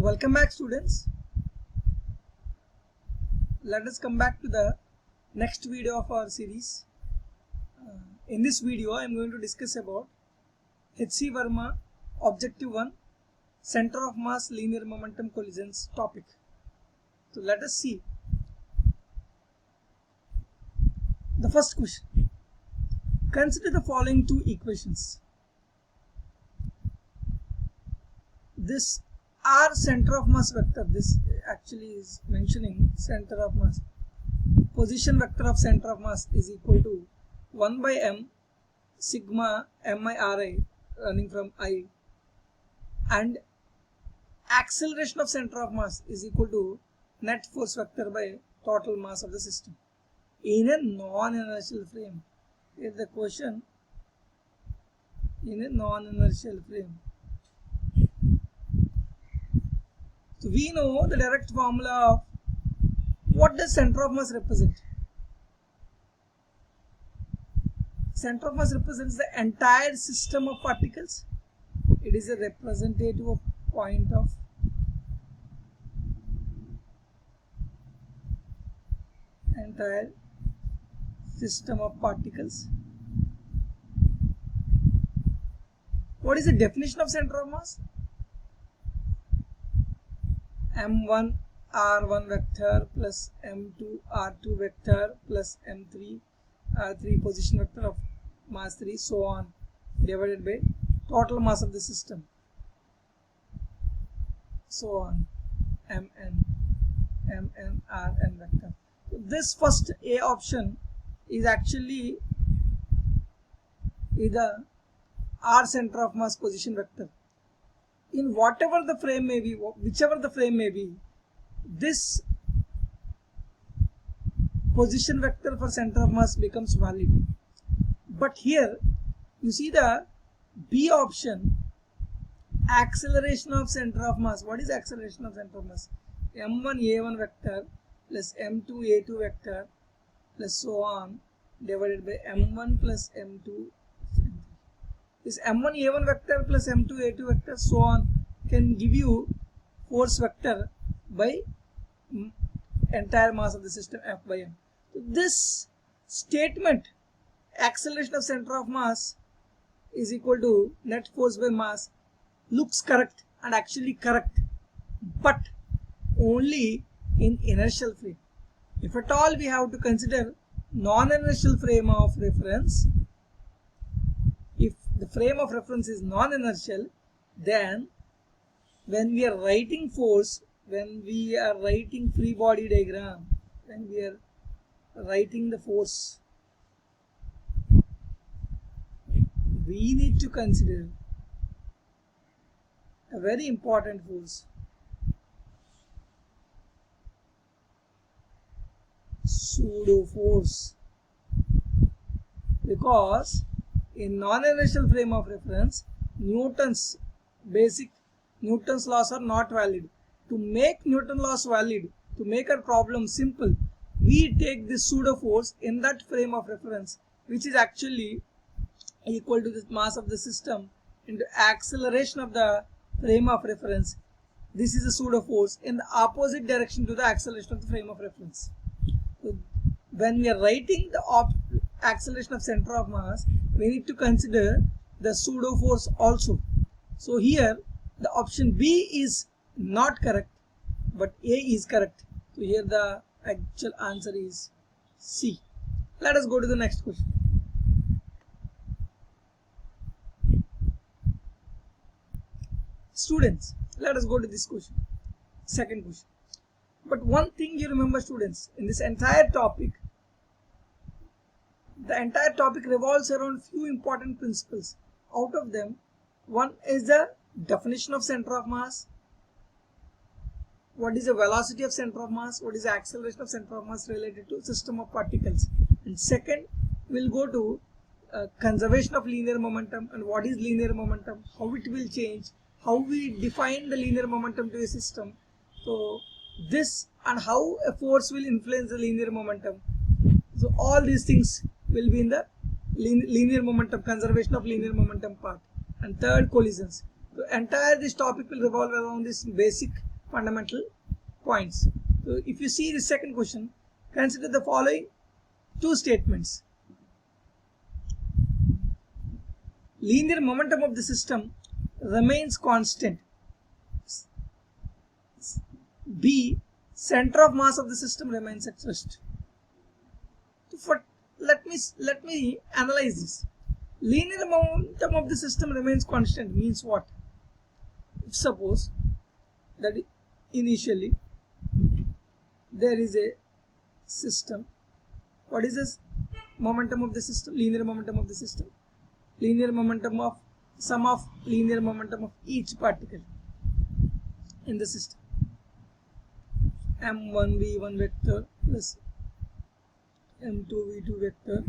Welcome back, students. Let us come back to the next video of our series. In this video I am going to discuss about H.C. Verma Objective 1 Center of Mass Linear Momentum Collisions topic. So let us see the first question. Consider the following two equations. This R center of mass vector, this actually is mentioning center of mass, position vector of center of mass is equal to 1 by m sigma mi ri running from I, and acceleration of center of mass is equal to net force vector by total mass of the system in a non-inertial frame. Here the question, in a non-inertial frame. So we know the direct formula of what does center of mass represent. Center of mass represents the entire system of particles. It is a representative of point of entire system of particles. What is the definition of center of mass? m1 r1 vector plus m2 r2 vector plus m3 r3 position vector of mass 3 so on divided by total mass of the system, so on, mn rn vector. So this first A option is actually the R center of mass position vector. In whatever the frame may be, whichever the frame may be, this position vector for center of mass becomes valid. But here you see the B option, acceleration of center of mass. What is acceleration of center of mass? m1 a1 vector plus m2 a2 vector plus so on divided by m1 plus m2. This m1 a1 vector plus m2 a2 vector so on can give you force vector by entire mass of the system F by m. So this statement, acceleration of center of mass is equal to net force by mass, looks correct and actually correct, but only in inertial frame. If at all we have to consider non-inertial frame of reference, if the frame of reference is non-inertial, then when we are writing force, when we are writing free body diagram, when we are writing the force, we need to consider a very important force, pseudo force, because in non-inertial frame of reference, Newton's laws are not valid. To make Newton's laws valid, to make our problem simple, we take this pseudo force in that frame of reference, which is actually equal to the mass of the system into acceleration of the frame of reference. This is a pseudo force in the opposite direction to the acceleration of the frame of reference. So when we are writing the acceleration of center of mass, we need to consider the pseudo force also. So here the option B is not correct, but A is correct. So here the actual answer is C. Let us go to the next question. Students, let us go to this question, second question. But one thing you remember, students, in this entire topic, the entire topic revolves around few important principles. Out of them, one is the definition of center of mass. What is the velocity of center of mass? What is the acceleration of center of mass related to system of particles? And second, we'll go to conservation of linear momentum and what is linear momentum, how it will change, how we define the linear momentum to a system. So this and how a force will influence the linear momentum. So all these things will be in the linear momentum, conservation of linear momentum part. And third, collisions. So entire this topic will revolve around this basic fundamental points. So if you see the second question, consider the following two statements. Linear momentum of the system remains constant. B. Center of mass of the system remains at rest. So let me analyze this. Linear momentum of the system remains constant means what? If suppose that initially there is a system, what is this momentum of the system? Linear momentum of the system. Linear momentum of sum of linear momentum of each particle in the system. m1v1 vector plus m2v2 vector,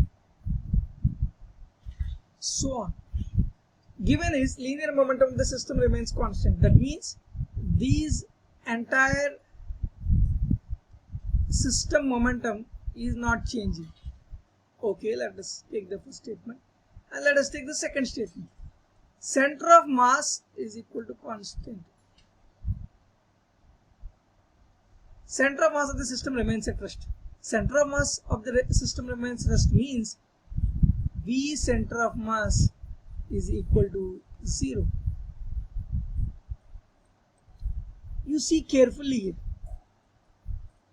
so on. Given is linear momentum of the system remains constant. That means these entire system momentum is not changing. Okay, let us take the first statement and let us take the second statement. Center of mass is equal to constant. Center of mass of the system remains at rest. Center of mass of the system remains at rest means V center of mass is equal to 0. You see carefully here.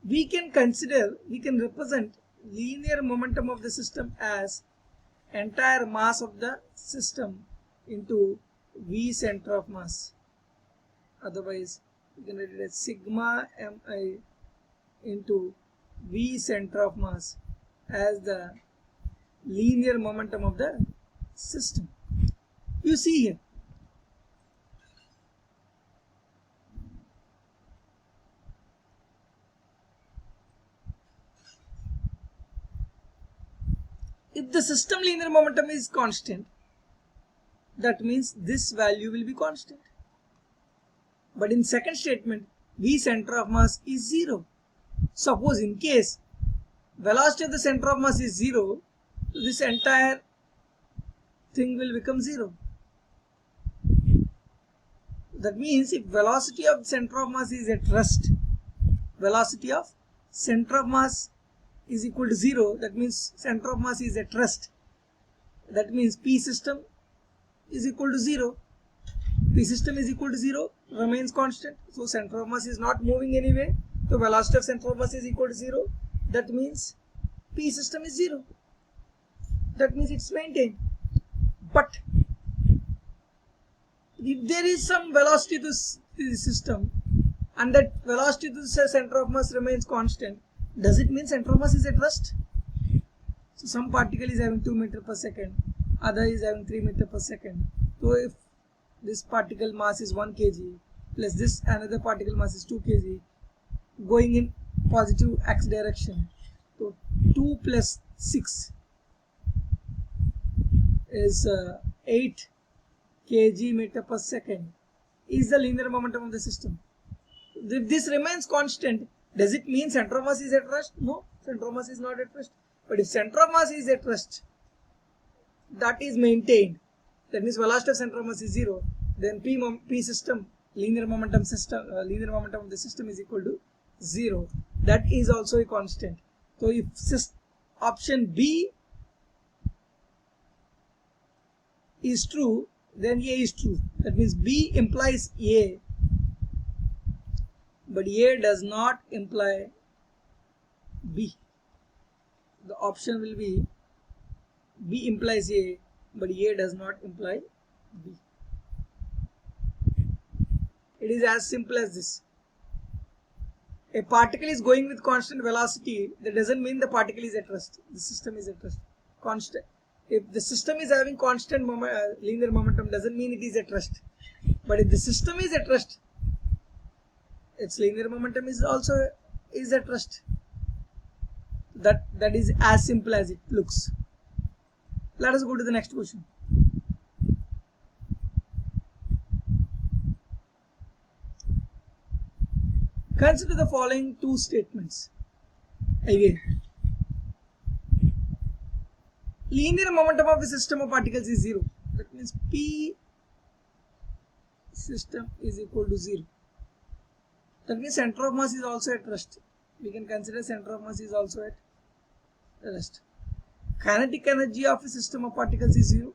We can represent linear momentum of the system as entire mass of the system into V center of mass. Otherwise, you can write it as sigma mi into V center of mass as the linear momentum of the system. You see here. If the system linear momentum is constant, that means this value will be constant. But in second statement, V center of mass is 0. Suppose in case velocity of the center of mass is 0, this entire thing will become 0. That means if velocity of center of mass is at rest, velocity of center of mass is equal to 0, that means center of mass is at rest. That means P system is equal to 0. P system is equal to 0, remains constant. So center of mass is not moving anyway. So velocity of center of mass is equal to 0. That means P system is 0. That means it's maintained. But if there is some velocity to the system and that velocity to the center of mass remains constant, does it mean center of mass is at rest? So some particle is having 2 meters per second, other is having 3 meters per second. So if this particle mass is 1 kg plus this another particle mass is 2 kg going in positive x direction, so 2 plus 6 is 8 kg meter per second is the linear momentum of the system. If this remains constant, does it mean center of mass is at rest? No, center of mass is not at rest. But if center of mass is at rest, that is maintained. That means velocity of center of mass is 0. Then P system, linear momentum of the system is equal to 0. That is also a constant. So if option B is true, then A is true. That means B implies A, but A does not imply B. The option will be B implies A, but A does not imply B. It is as simple as this. A particle is going with constant velocity, that doesn't mean the particle is at rest. The system is at rest. Constant. If the system is having constant linear momentum, doesn't mean it is at rest. But if the system is at rest, its linear momentum is also at rest. That is as simple as it looks. Let us go to the next question. Consider the following two statements. Again, linear momentum of the system of particles is 0. That means P system is equal to 0. That means center of mass is also at rest. We can consider center of mass is also at rest. Kinetic energy of a system of particles is 0.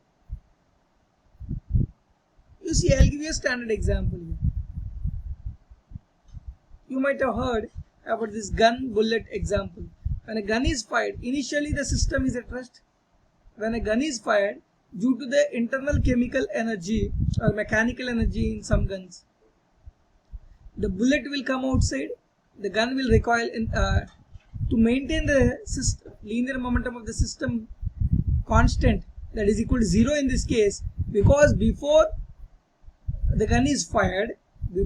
You see, I'll give you a standard example here. You might have heard about this gun bullet example. When a gun is fired, initially the system is at rest. When a gun is fired, due to the internal chemical energy or mechanical energy in some guns, the bullet will come outside, the gun will recoil to maintain the linear momentum of the system constant, that is equal to 0 in this case, because before the gun is fired, the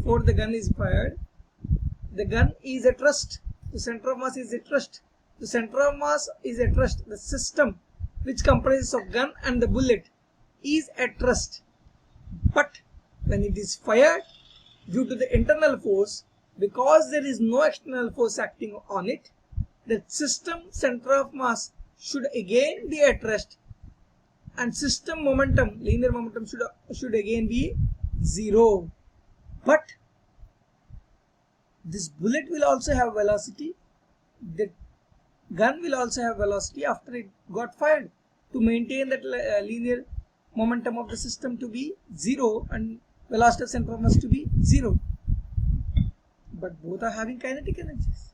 gun is at rest. The center of mass is at rest. The center of mass is at rest. The system which comprises of gun and the bullet is at rest. But when it is fired, due to the internal force, because there is no external force acting on it, the system center of mass should again be at rest, and system momentum, linear momentum, should again be 0. But this bullet will also have velocity, the gun will also have velocity after it got fired, to maintain that linear momentum of the system to be 0 and velocity of center of mass to be 0. But both are having kinetic energies.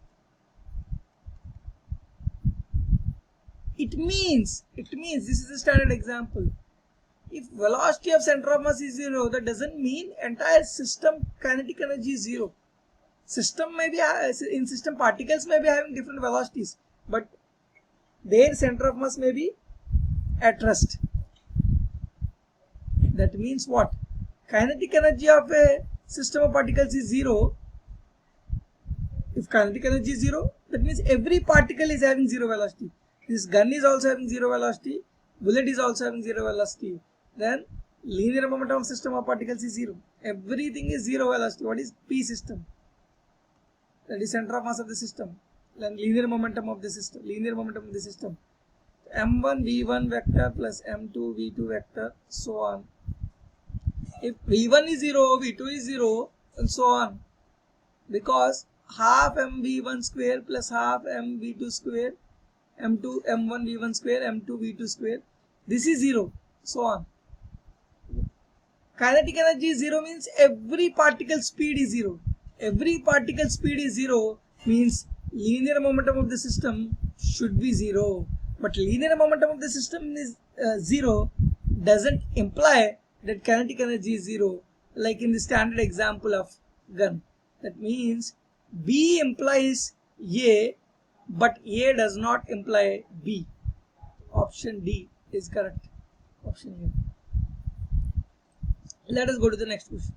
It means this is a standard example. If velocity of center of mass is 0, that doesn't mean entire system kinetic energy is 0. In system particles may be having different velocities, but their center of mass may be at rest. That means what? Kinetic energy of a system of particles is 0. If kinetic energy is 0, that means every particle is having 0 velocity. This gun is also having 0 velocity, bullet is also having 0 velocity. Then linear momentum of system of particles is 0. Everything is 0 velocity. What is P system? That is center of mass of the system. Then linear momentum of the system. M1 V1 vector plus M2 V2 vector, so on. If V1 is 0, V2 is 0, and so on. Because half M V1 square plus half M V2 square, M1 V1 square, M2 V2 square, this is 0, so on. Kinetic energy is 0 means every particle speed is 0. Every particle speed is 0 means linear momentum of the system should be 0. But linear momentum of the system is 0 doesn't imply that kinetic energy is 0, like in the standard example of gun. That means B implies A, but A does not imply B. Option D is correct. Option A. Let us go to the next question.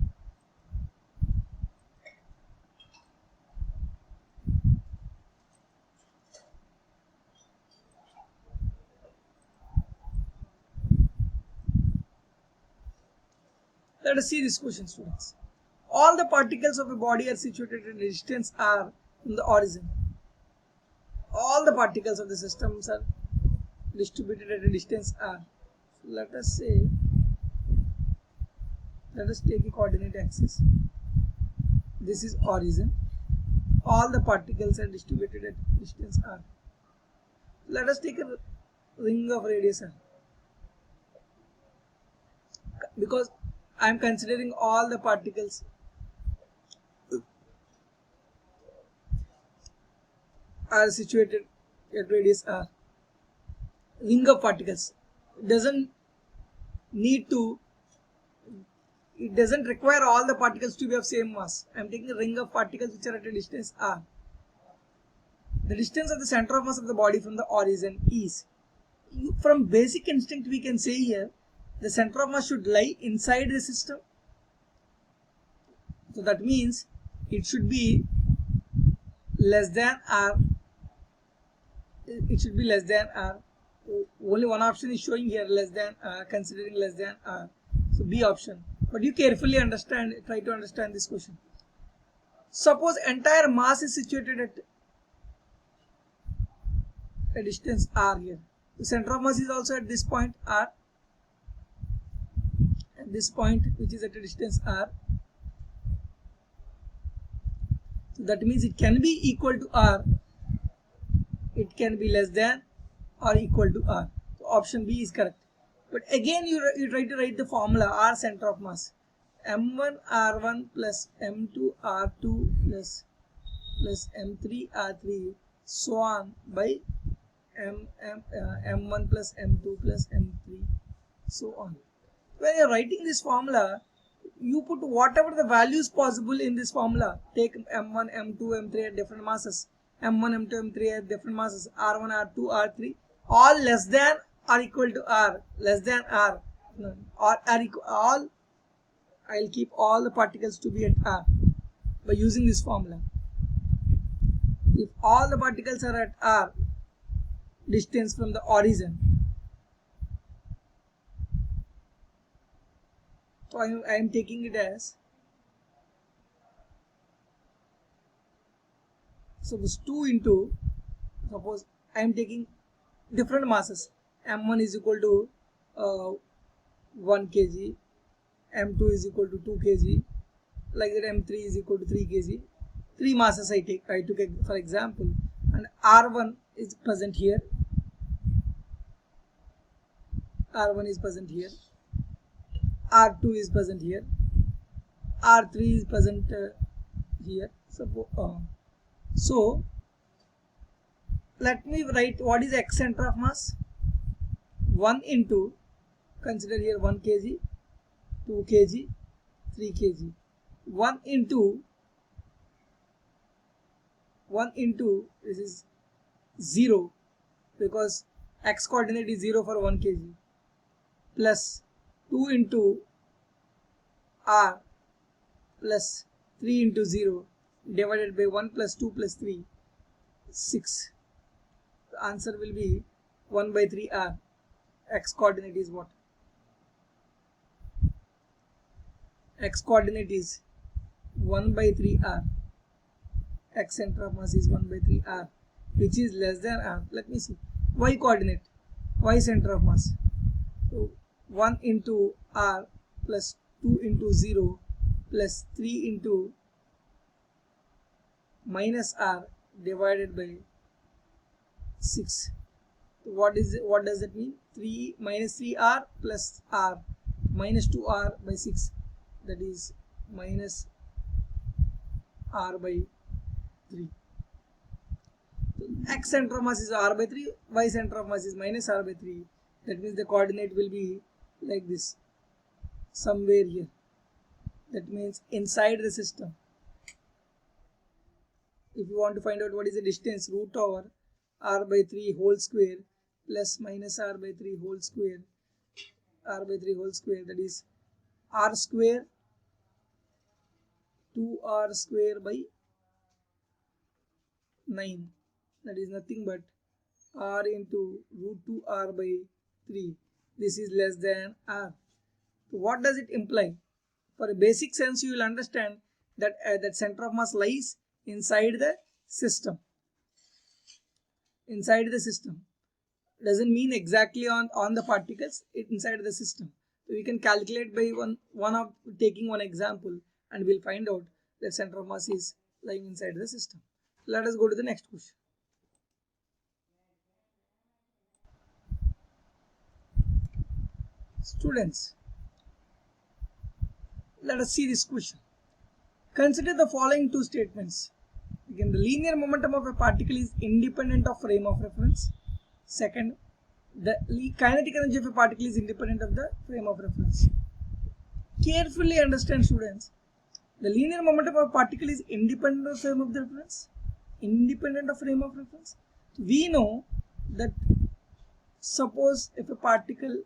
Let us see this question, students. All the particles of a body are situated at a distance r from the origin. All the particles of the systems are distributed at a distance r. So let us take a coordinate axis. This is origin. All the particles are distributed at distance r. Let us take a ring of radius r. Because I am considering all the particles are situated at radius r. Ring of particles doesn't require all the particles to be of same mass. I am taking a ring of particles which are at a distance r. The distance of the center of mass of the body from the origin is, from basic instinct we can say here, the center of mass should lie inside the system. So that means it should be less than r. It should be less than r. Only one option is showing here, less than r, considering less than r. So B option. But you carefully try to understand this question. Suppose entire mass is situated at a distance r here. The center of mass is also at this point r. At this point, which is at a distance r. So that means it can be equal to r, it can be less than or equal to r. So option B is correct. But again you try to write the formula r center of mass, m1 r1 plus m2 r2 plus m3 r3 so on by m1 plus m2 plus m3 so on. When you're writing this formula, you put whatever the values possible in this formula. Take m1, m2, m3 at different masses, m1, m2, m3 at different masses, r1, r2, r3, all less than or equal to r, less than r, or r equal, all, I'll keep all the particles to be at r by using this formula. If all the particles are at r, distance from the origin, so I am taking it as, suppose 2 into, suppose I am taking different masses, m1 is equal to 1 kg, m2 is equal to 2 kg, like that m3 is equal to 3 kg. 3 masses I took for example, and r1 is present here, r1 is present here, r2 is present here, r3 is present here. So let me write what is x center of mass. 1 into, consider here 1 kg, 2 kg, 3 kg. 1 into this is 0 because x coordinate is 0 for 1 kg, plus 2 into r plus 3 into 0 divided by 1 plus 2 plus 3, 6. The answer will be 1 by 3 r. X coordinate is what? X coordinate is 1 by 3 r. X center of mass is 1 by 3 r, which is less than r. Let me see. Y coordinate, y center of mass. So 1 into r plus 2 into 0 plus 3 into minus r divided by 6. So what does it mean? 3 minus 3r plus r minus 2r by 6, that is minus r by 3. So x center of mass is r by 3, y center of mass is minus r by 3. That means the coordinate will be like this, somewhere here. That means inside the system. If you want to find out what is the distance, root over r by 3 whole square plus minus r by 3 whole square, that is r square 2r square by 9, that is nothing but r into root 2r by 3. This is less than r. So what does it imply? For a basic sense, you will understand that that center of mass lies inside the system. Inside the system doesn't mean exactly on the particles, it inside the system. So we can calculate by taking one example, and we'll find out that center of mass is lying inside the system. Let us go to the next question. Students, let us see this question. Consider the following two statements. Again, the linear momentum of a particle is independent of frame of reference. Second, the kinetic energy of a particle is independent of the frame of reference. Carefully understand, students. The linear momentum of a particle is independent of frame of reference. Independent of frame of reference. We know that suppose if a particle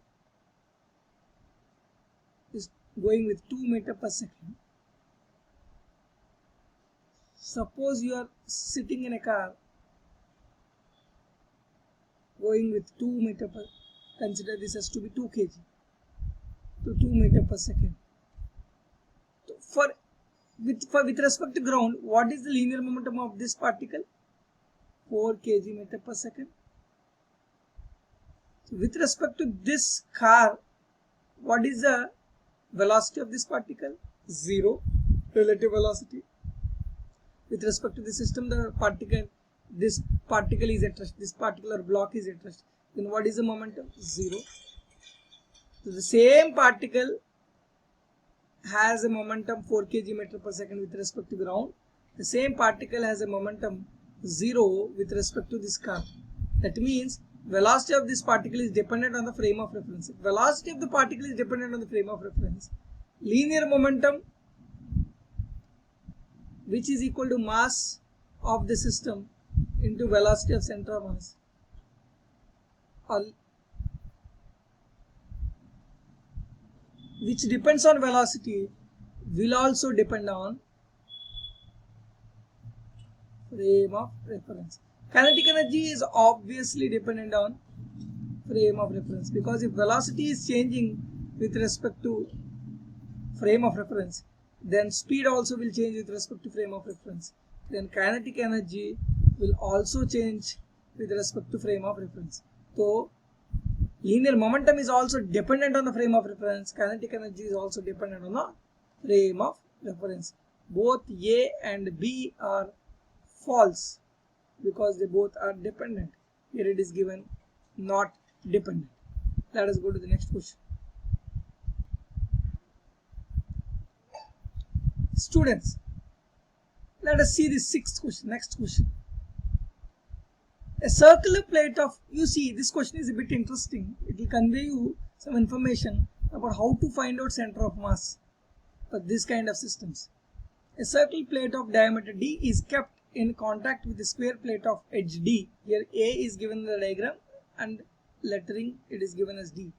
is going with 2 meters per second. Suppose you are sitting in a car going with 2 meters per, consider this as to be 2 kg to 2 meters per second. So with respect to ground, what is the linear momentum of this particle? 4 kg meter per second. So with respect to this car, what is the velocity of this particle? 0, relative velocity. with respect to the system, the particle, this particle is at rest, this particular block is at rest, then what is the momentum? 0. So the same particle has a momentum 4 kg meter per second with respect to ground. The same particle has a momentum 0 with respect to this car. That means velocity of this particle is dependent on the frame of reference. Velocity of the particle is dependent on the frame of reference. Linear momentum, which is equal to mass of the system into velocity of center of mass, or which depends on velocity, will also depend on frame of reference. Kinetic energy is obviously dependent on frame of reference, because if velocity is changing with respect to frame of reference, then speed also will change with respect to frame of reference. Then kinetic energy will also change with respect to frame of reference. So linear momentum is also dependent on the frame of reference. Kinetic energy is also dependent on the frame of reference. Both A and B are false because they both are dependent. Here it is given not dependent. Let us go to the next question. Students, let us see the sixth question. Next question. A circular plate of, you see, this question is a bit interesting. It will convey you some information about how to find out center of mass for this kind of systems. A circular plate of diameter d is kept in contact with the square plate of edge d. Here A is given in the diagram and lettering it is given as d.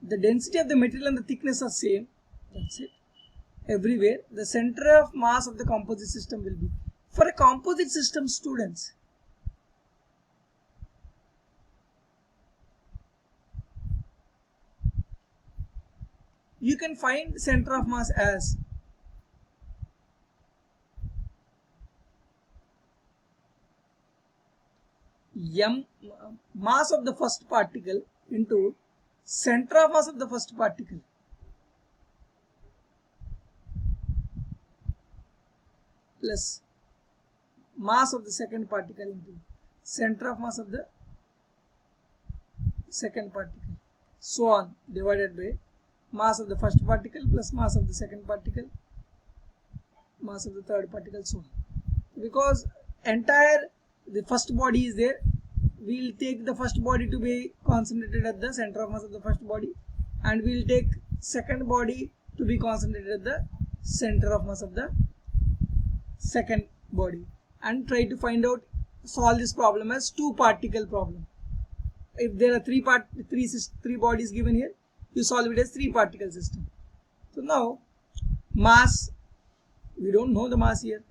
The density of the material and the thickness are same. That's it. Everywhere the center of mass of the composite system will be. For a composite system, students, you can find center of mass as m, mass of the first particle, into center of mass of the first particle, plus mass of the second particle into center of mass of the second particle, so on, divided by mass of the first particle plus mass of the second particle, mass of the third particle, so on. Because entire the first body is there, we will take the first body to be concentrated at the center of mass of the first body, and we will take second body to be concentrated at the center of mass of the second body, and try to find out, solve this problem as two particle problem. If there are three bodies given here, you solve it as three particle system. So now mass, we don't know the mass here,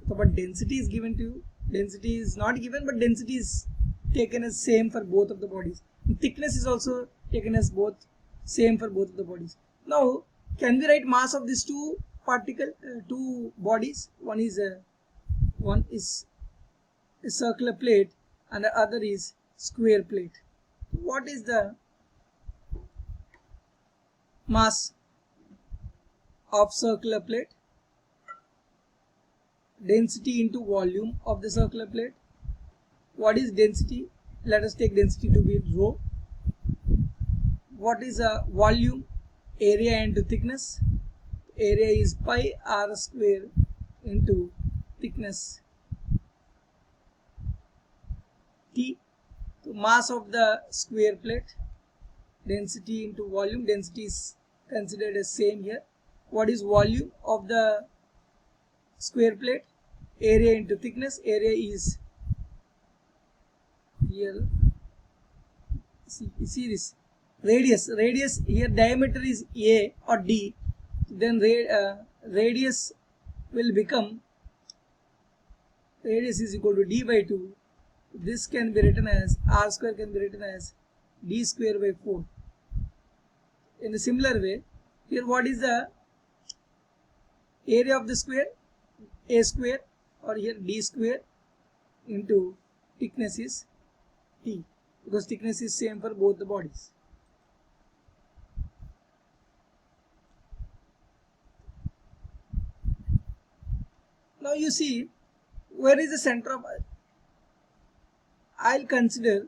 so, but density is given to you. Density is not given, but density is taken as same for both of the bodies. And thickness is also taken as both same for both of the bodies. Now can we write mass of these two bodies? One is a circular plate and the other is square plate. What is the mass of circular plate? Density into volume of the circular plate. What is density? Let us take density to be rho. What is a volume? Area into thickness. Area is pi r square into thickness t. So mass of the square plate, density into volume. Density is considered as same here. What is volume of the square plate? Area into thickness. Area is here, see this, radius here, diameter is a or d, then radius will become, radius is equal to d by 2. This can be written as, r square can be written as d square by 4. In a similar way, here what is the area of the square? A square, or here d square into thickness is t, because thickness is same for both the bodies. Now you see, where is the center of, I'll consider,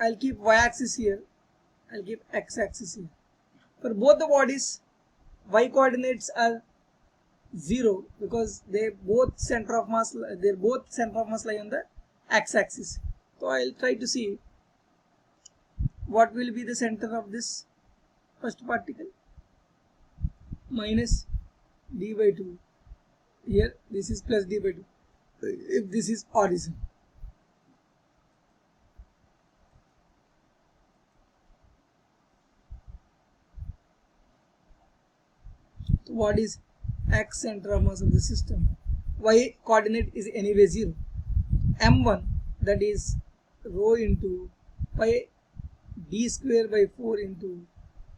I'll keep y-axis here, I'll keep x-axis here. For both the bodies, y coordinates are 0 because their both center of mass lie on the x-axis. So I'll try to see what will be the center of this first particle. Minus d by 2. Here this is plus d by 2 if this is origin. So what is x center of mass of the system? Y coordinate is anyway 0. M1, that is rho into pi d square by 4 into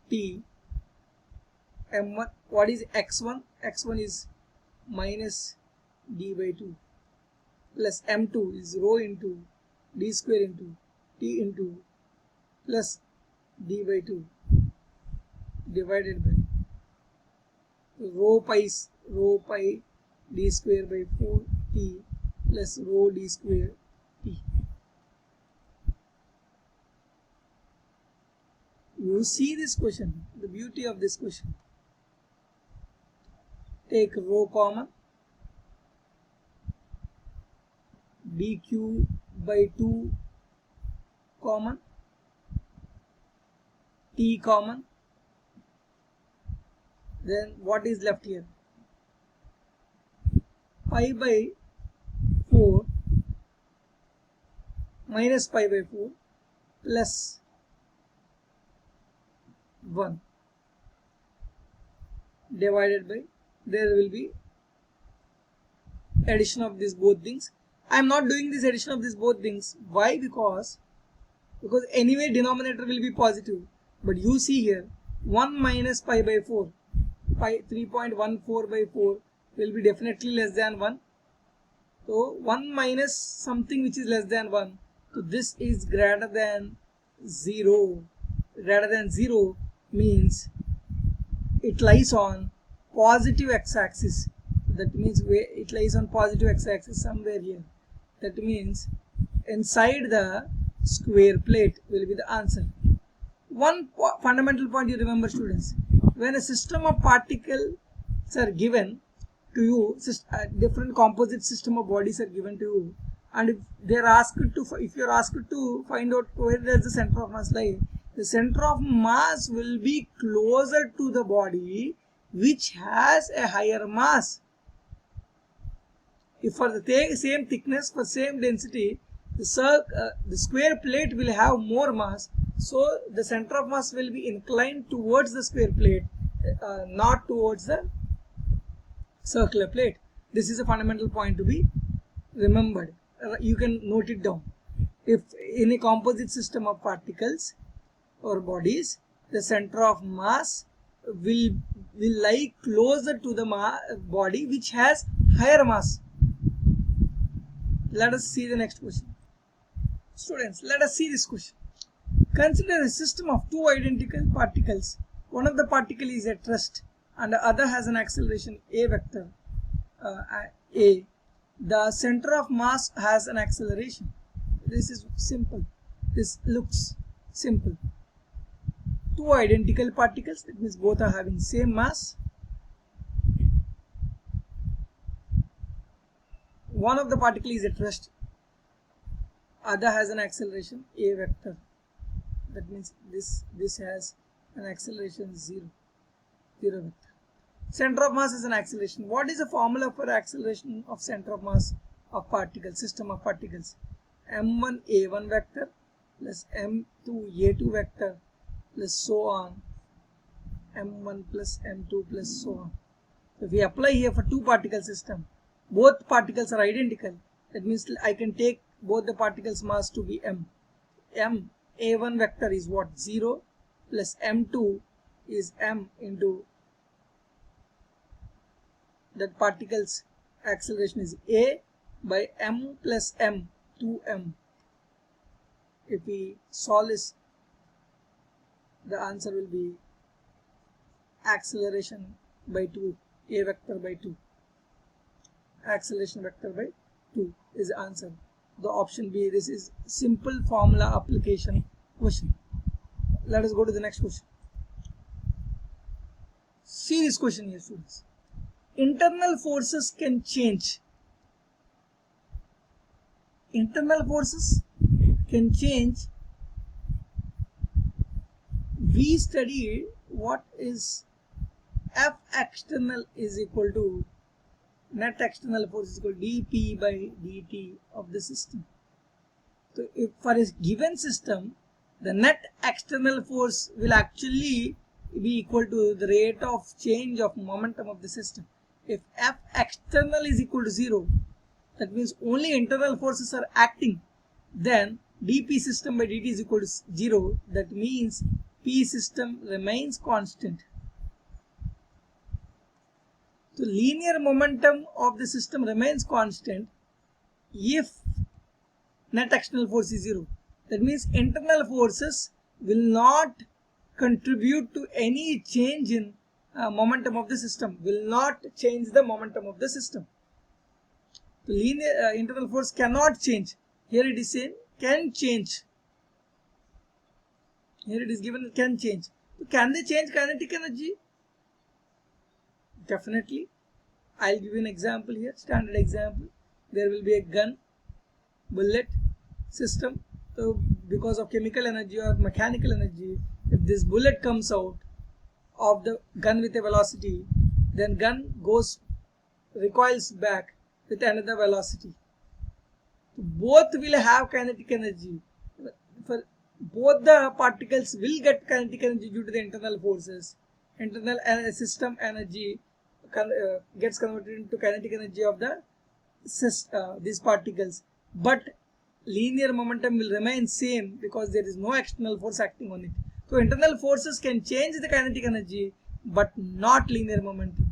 t. M1, what is x1? X1 is minus d by 2 plus M2 is rho into d square into t into plus d by 2 divided by rho pi d square by 4 t plus rho d square t. You see this question, the beauty of this question. Take rho common, dq by 2 common, t common, then what is left here? Pi by 4 minus pi by 4 plus 1 divided by, there will be addition of these both things. I am not doing this addition of these both things. Why? Because anyway denominator will be positive. But you see here 1 minus pi by 4, pi 3.14 by 4 will be definitely less than 1. So 1 minus something which is less than 1. So this is greater than 0. Greater than 0 means it lies on positive x-axis. That means it lies on positive x-axis somewhere here. That means inside the square plate will be the answer. One fundamental point you remember, students, when a system of particles are given to you, different composite system of bodies are given to you, and if you are asked to find out where does the center of mass lie, the center of mass will be closer to the body which has a higher mass. If for the same thickness, for same density, the square plate will have more mass, so the center of mass will be inclined towards the square plate, not towards the circular plate. This is a fundamental point to be remembered. You can note it down. If in a composite system of particles or bodies, the center of mass will lie closer to the body which has higher mass. Let us see the next question. Students, let us see this question. Consider a system of two identical particles. One of the particle is at rest and the other has an acceleration a vector a. The center of mass has an acceleration. This is simple. This looks simple. Two identical particles, that means both are having same mass. One of the particle is at rest, other has an acceleration a vector. That means this has an acceleration 0 vector. Center of mass is an acceleration. What is the formula for acceleration of center of mass of particles, system of particles? m1 a1 vector plus m2 a2 vector plus so on, m1 plus m2 plus so on. So if we apply here for two particle system, both particles are identical. That means I can take both the particles mass to be m. M a1 vector is what? 0 plus m2 is m into that particle's acceleration is a by m plus m 2m. If we solve this, the answer will be acceleration by 2, a vector by 2, acceleration vector by 2 is the answer. The option B, this is simple formula application question. Let us go to the next question. See this question here, students. Internal forces can change. Internal forces can change. We studied what is F external is equal to net external force is equal to dP by dt of the system. So if for a given system, the net external force will actually be equal to the rate of change of momentum of the system. If F external is equal to 0, that means only internal forces are acting, then dP system by dt is equal to 0. That means P system remains constant. So linear momentum of the system remains constant if net external force is 0. That means internal forces will not contribute to any change in momentum of the system, will not change the momentum of the system. The linear internal force cannot change. Here it is saying can change. Here it is given can change. So can they change kinetic energy? Definitely. I'll give you an example here, standard example. There will be a gun, bullet system. So because of chemical energy or mechanical energy, if this bullet comes out of the gun with a velocity, then gun recoils back with another velocity. Both will have kinetic energy. For both the particles will get kinetic energy due to the internal forces. Internal system energy gets converted into kinetic energy of the these particles, but linear momentum will remain same because there is no external force acting on it. So internal forces can change the kinetic energy but not linear momentum.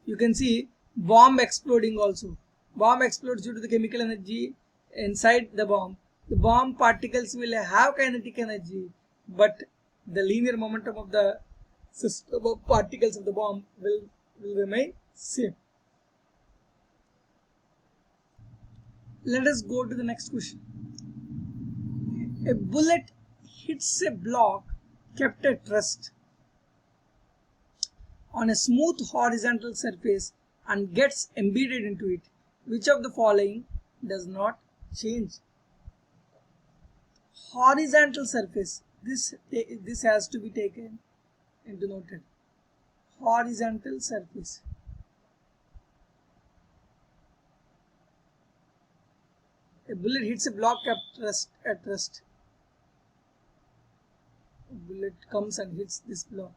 You can see bomb exploding also. Bomb explodes due to the chemical energy inside the bomb. The bomb particles will have kinetic energy, but the linear momentum of the system of particles of the bomb will remain same. Let us go to the next question. A bullet hits a block kept at rest on a smooth horizontal surface and gets embedded into it. Which of the following does not change? Horizontal surface. This has to be taken into noted. Horizontal surface. A bullet hits a block kept at rest. A bullet comes and hits this block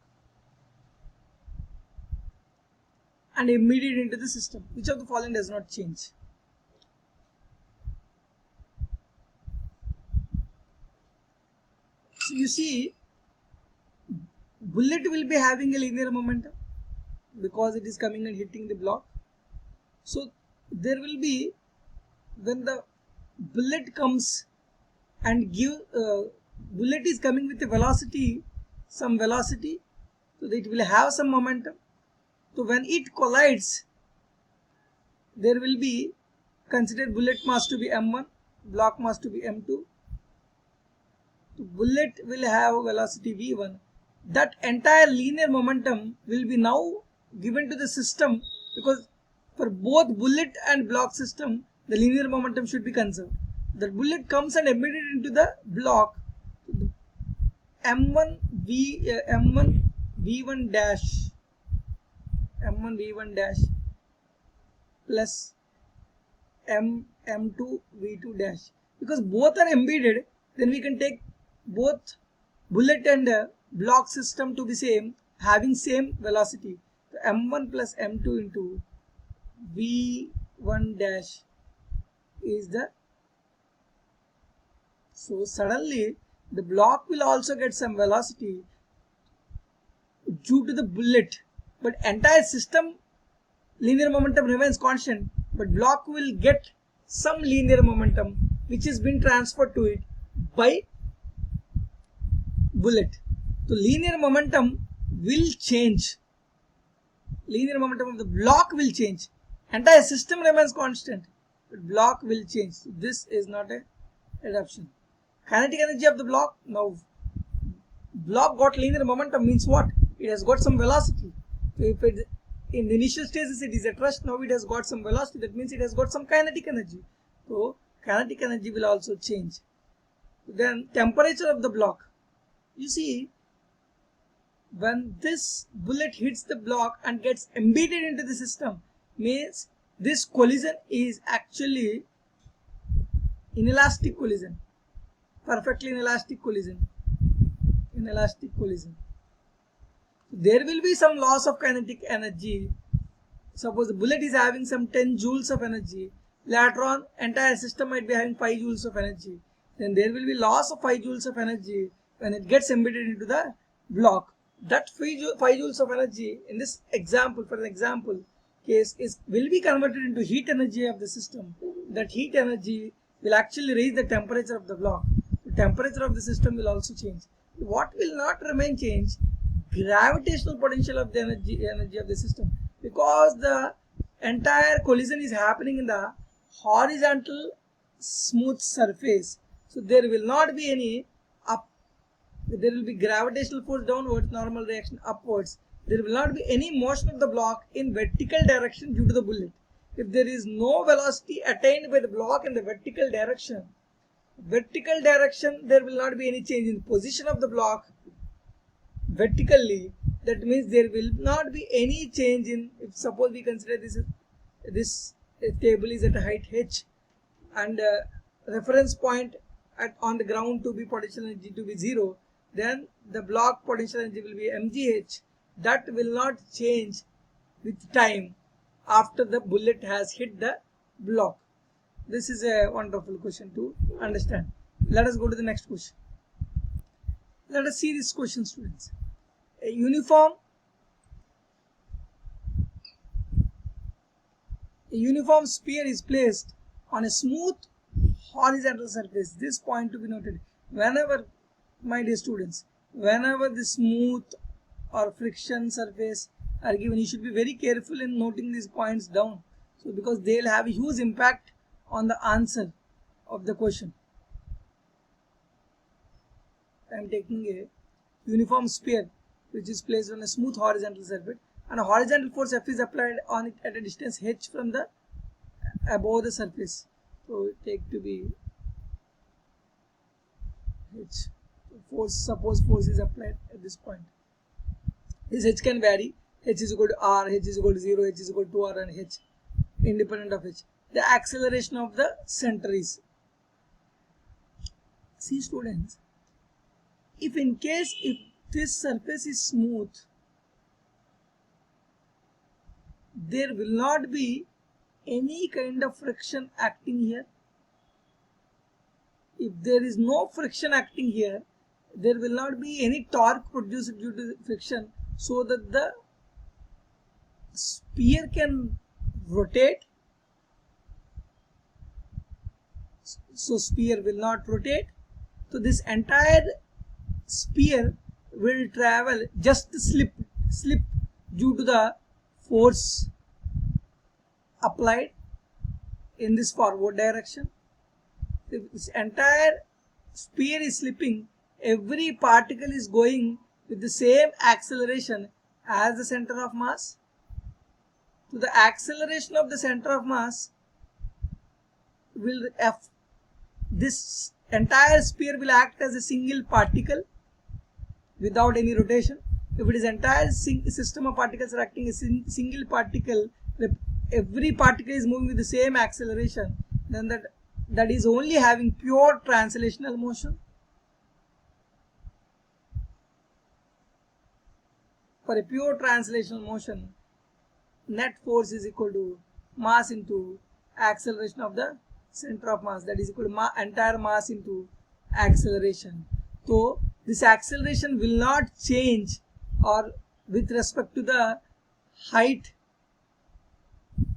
and embedded into the system. Which of the following does not change? So you see, bullet will be having a linear momentum because it is coming and hitting the block. So there will be, when the bullet comes and bullet is coming with a velocity, some velocity, so that it will have some momentum. So when it collides, there will be, consider bullet mass to be m1, block mass to be m2. So bullet will have velocity v1. That entire linear momentum will be now given to the system, because for both bullet and block system, the linear momentum should be conserved. The bullet comes and embedded into the block. m1 v1 dash plus m2 v2 dash. Because both are embedded, then we can take both bullet and block system to be same, having same velocity. So m1 plus m2 into v1 dash is the, so suddenly the block will also get some velocity due to the bullet, but entire system linear momentum remains constant, but block will get some linear momentum which has been transferred to it by bullet. So linear momentum will change linear momentum of the block will change. Entire system remains constant, but block will change. So this is not a adaptation. Kinetic energy of the block, now block got linear momentum means what? It has got some velocity. So if it in the initial stages it is at rest, now it has got some velocity, that means it has got some kinetic energy. So kinetic energy will also change. Then temperature of the block. You see, when this bullet hits the block and gets embedded into the system, means this collision is actually inelastic collision, perfectly inelastic collision. There will be some loss of kinetic energy. Suppose the bullet is having some 10 joules of energy, later on entire system might be having 5 joules of energy. Then there will be loss of 5 joules of energy when it gets embedded into the block. That 5 joules of energy in this example, for an example case, will be converted into heat energy of the system. That heat energy will actually raise the temperature of the block. The temperature of the system will also change. What will not remain changed? Gravitational potential of the energy of the system, because the entire collision is happening in the horizontal smooth surface. So there will not be any there will be gravitational force downwards, normal reaction upwards. There will not be any motion of the block in vertical direction due to the bullet. If there is no velocity attained by the block in the vertical direction, there will not be any change in the position of the block vertically. That means there will not be any change in, if suppose we consider this table is at a height h and reference point on the ground to be potential energy to be 0, then the block potential energy will be mgh. That will not change with time after the bullet has hit the block. This is a wonderful question to understand. Let us go to the next question. Let us see this question, students. A uniform sphere is placed on a smooth horizontal surface. This point to be noted. Whenever, my dear students, whenever the smooth or friction surface are given, you should be very careful in noting these points down. So because they will have a huge impact on the answer of the question. I am taking a uniform sphere which is placed on a smooth horizontal surface, and a horizontal force F is applied on it at a distance h from the above the surface. So take to be h. Force, suppose force is applied at this point. This h can vary. H is equal to r, h is equal to 0, h is equal to 2r, and h independent of h. The acceleration of the center is. See, students, if in case if this surface is smooth, there will not be any kind of friction acting here. If there is no friction acting here, there will not be any torque produced due to friction, so that the sphere can rotate. So sphere will not rotate. So this entire sphere will travel, just slip due to the force applied in this forward direction. If this entire sphere is slipping, every particle is going with the same acceleration as the center of mass. So the acceleration of the center of mass will this entire sphere will act as a single particle without any rotation. If it is entire system of particles are acting as a single particle, every particle is moving with the same acceleration, then that is only having pure translational motion. For a pure translational motion, net force is equal to mass into acceleration of the center of mass, that is equal to entire mass into acceleration. So this acceleration will not change or with respect to the height.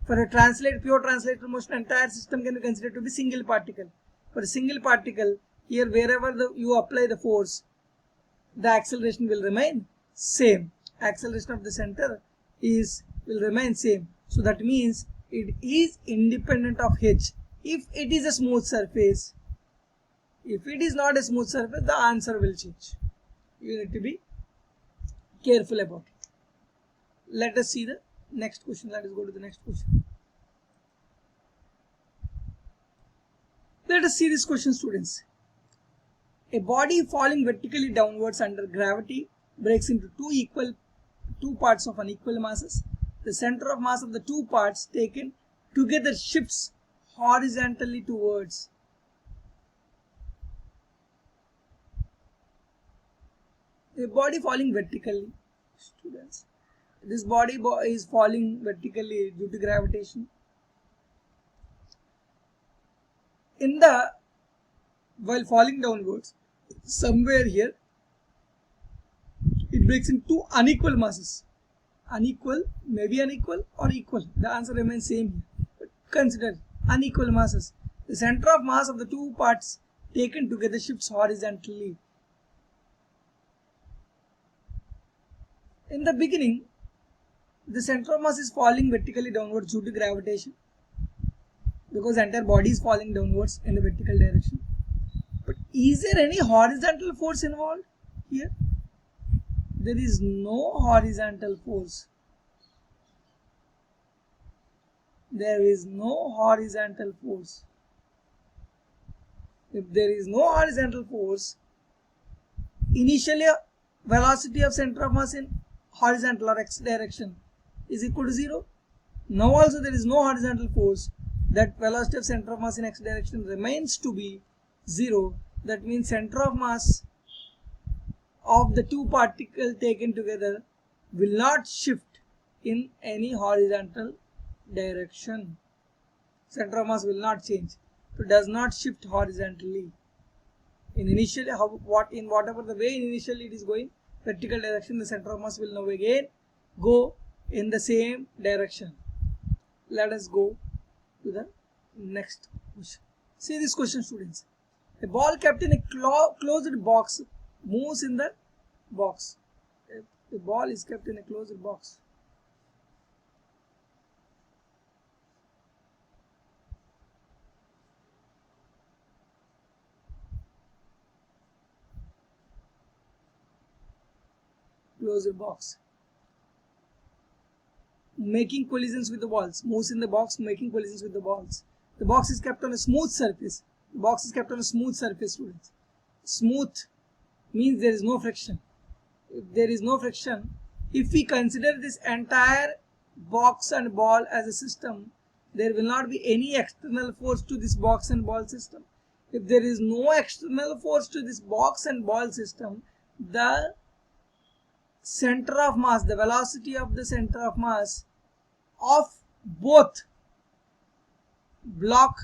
For a pure translational motion, entire system can be considered to be single particle. For a single particle, here wherever you apply the force, the acceleration will remain same. Acceleration of the center will remain same. So that means it is independent of h if it is a smooth surface. If it is not a smooth surface, the answer will change. You need to be careful about it. Let us see the next question. Let us go to the next question. Let us see this question, students. A body falling vertically downwards under gravity breaks into two parts of unequal masses. The center of mass of the two parts taken together shifts horizontally towards. A body falling vertically, students. This body is falling vertically due to gravitation. While falling downwards, somewhere here, it breaks into two unequal masses. Unequal, maybe unequal or equal. The answer remains same here. But consider unequal masses. The center of mass of the two parts taken together shifts horizontally. In the beginning, the center of mass is falling vertically downwards due to gravitation, because the entire body is falling downwards in the vertical direction. But is there any horizontal force involved here? There is no horizontal force. There is no horizontal force. If there is no horizontal force, initially velocity of center of mass in horizontal or x direction is equal to 0. Now also there is no horizontal force. That velocity of center of mass in x direction remains to be 0. That means center of mass of the two particles taken together will not shift in any horizontal direction. Center of mass will not change. So it does not shift horizontally. In whatever the way initially it is going, vertical direction, the center of mass will now again go in the same direction. Let us go to the next question. See this question, students. A ball kept in a closed box moves in the box. The ball is kept in a closed box. Closed box. Making collisions with the balls. Moves in the box, making collisions with the balls. The box is kept on a smooth surface. The box is kept on a smooth surface, students. Smooth means there is no friction. If there is no friction, if we consider this entire box and ball as a system, there will not be any external force to this box and ball system. If there is no external force to this box and ball system, the center of mass, the velocity of the center of mass of both block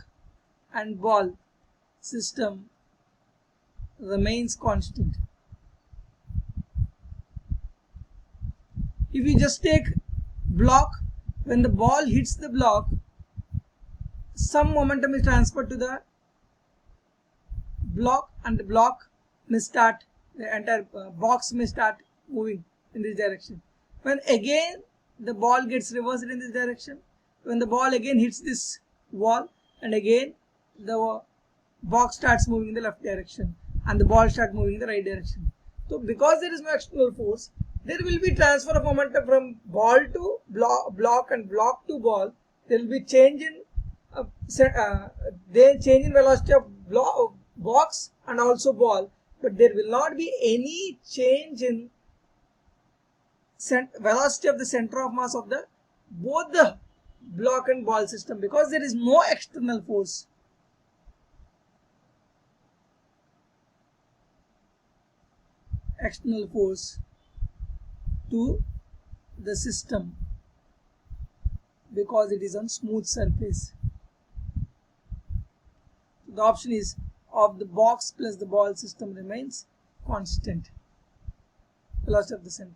and ball system remains constant. If you just take block, when the ball hits the block, some momentum is transferred to the block, and the block may start, the entire box may start moving in this direction. When again the ball gets reversed in this direction, when the ball again hits this wall, and again the box starts moving in the left direction and the ball starts moving in the right direction. So because there is no external force, there will be transfer of momentum from ball to block and block to ball. There will be change in velocity of box and also ball, but there will not be any change in velocity of the center of mass of the both the block and ball system, because there is no external force. External force to the system, because it is on smooth surface. The option is of the box plus the ball system remains constant. Velocity of the center.